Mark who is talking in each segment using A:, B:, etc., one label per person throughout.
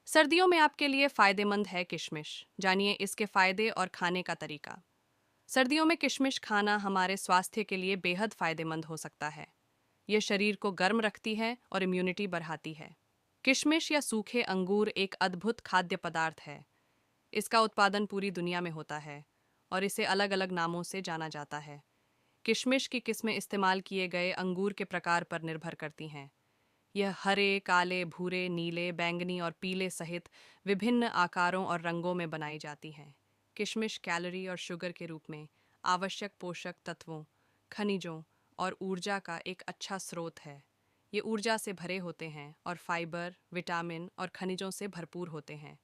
A: सर्दियों में आपके लिए फ़ायदेमंद है किशमिश। जानिए इसके फ़ायदे और खाने का तरीका। सर्दियों में किशमिश खाना हमारे स्वास्थ्य के लिए बेहद फ़ायदेमंद हो सकता है। ये शरीर को गर्म रखती है और इम्यूनिटी बढ़ाती है। किशमिश या सूखे अंगूर एक अद्भुत खाद्य पदार्थ है। इसका उत्पादन पूरी दुनिया में होता है और इसे अलग अलग नामों से जाना जाता है। किशमिश की किस्में इस्तेमाल किए गए अंगूर के प्रकार पर निर्भर करती हैं। यह हरे, काले, भूरे, नीले, बैंगनी और पीले सहित विभिन्न आकारों और रंगों में बनाई जाती हैं। किशमिश कैलोरी और शुगर के रूप में आवश्यक पोषक तत्वों, खनिजों और ऊर्जा का एक अच्छा स्रोत है। ये ऊर्जा से भरे होते हैं और फाइबर, विटामिन और खनिजों से भरपूर होते हैं।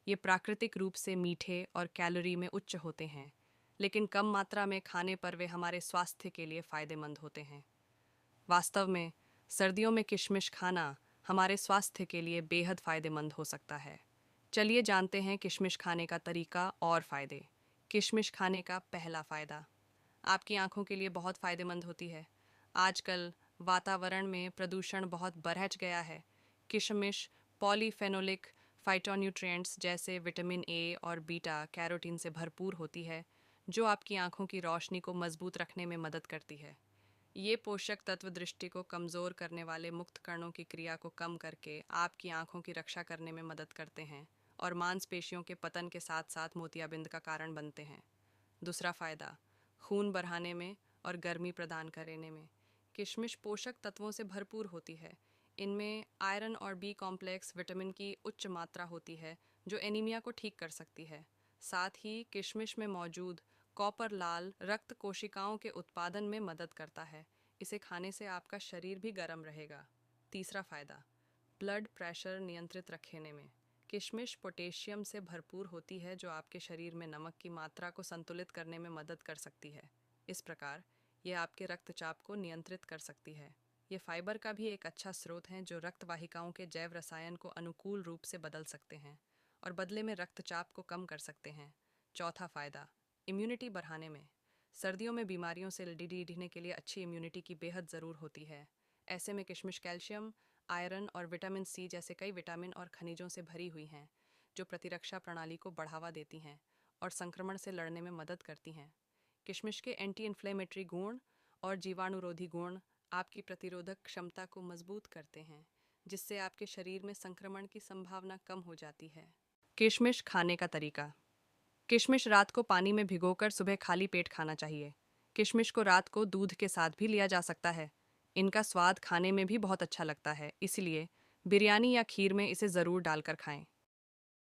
A: ये प्राकृतिक रूप से मीठे और कैलोरी में उच्च होते हैं, लेकिन कम मात्रा में खाने पर वे हमारे स्वास्थ्य के लिए फायदेमंद होते हैं। वास्तव में सर्दियों में किशमिश खाना हमारे स्वास्थ्य के लिए बेहद फायदेमंद हो सकता है। चलिए जानते हैं किशमिश खाने का तरीका और फायदे। किशमिश खाने का पहला फायदा, आपकी आंखों के लिए बहुत फायदेमंद होती है। आजकल वातावरण में प्रदूषण बहुत बढ़ गया है। किशमिश पॉलीफेनोलिक फाइटोन्यूट्रिएंट्स जैसे विटामिन ए और बीटा कैरोटीन से भरपूर होती है, जो आपकी आंखों की रोशनी को मजबूत रखने में मदद करती है। ये पोषक तत्व दृष्टि को कमज़ोर करने वाले मुक्त कणों की क्रिया को कम करके आपकी आंखों की रक्षा करने में मदद करते हैं और मांसपेशियों के पतन के साथ साथ मोतियाबिंद का कारण बनते हैं। दूसरा फ़ायदा, खून बढ़ाने में और गर्मी प्रदान करने में। किशमिश पोषक तत्वों से भरपूर होती है। इनमें आयरन और बी कॉम्प्लेक्स विटामिन की उच्च मात्रा होती है, जो एनीमिया को ठीक कर सकती है। साथ ही किशमिश में मौजूद कॉपर लाल रक्त कोशिकाओं के उत्पादन में मदद करता है। इसे खाने से आपका शरीर भी गर्म रहेगा। तीसरा फायदा, ब्लड प्रेशर नियंत्रित रखने में। किशमिश पोटेशियम से भरपूर होती है, जो आपके शरीर में नमक की मात्रा को संतुलित करने में मदद कर सकती है। इस प्रकार यह आपके रक्तचाप को नियंत्रित कर सकती है। ये फाइबर का भी एक अच्छा स्रोत है, जो रक्त वाहिकाओं के जैव रसायन को अनुकूल रूप से बदल सकते हैं और बदले में रक्तचाप को कम कर सकते हैं। चौथा फायदा, इम्यूनिटी बढ़ाने में। सर्दियों में बीमारियों से लड़ने के लिए अच्छी इम्यूनिटी की बेहद ज़रूर होती है। ऐसे में किशमिश कैल्शियम, आयरन और विटामिन सी जैसे कई विटामिन और खनिजों से भरी हुई हैं, जो प्रतिरक्षा प्रणाली को बढ़ावा देती हैं और संक्रमण से लड़ने में मदद करती हैं। किशमिश के एंटी इन्फ्लेमेटरी गुण और जीवाणुरोधी गुण आपकी प्रतिरोधक क्षमता को मजबूत करते हैं, जिससे आपके शरीर में संक्रमण की संभावना कम हो जाती है। किशमिश खाने का तरीका। किशमिश रात को पानी में भिगोकर सुबह खाली पेट खाना चाहिए। किशमिश को रात को दूध के साथ भी लिया जा सकता है। इनका स्वाद खाने में भी बहुत अच्छा लगता है, इसलिए बिरयानी या खीर में इसे ज़रूर डालकर खाएं।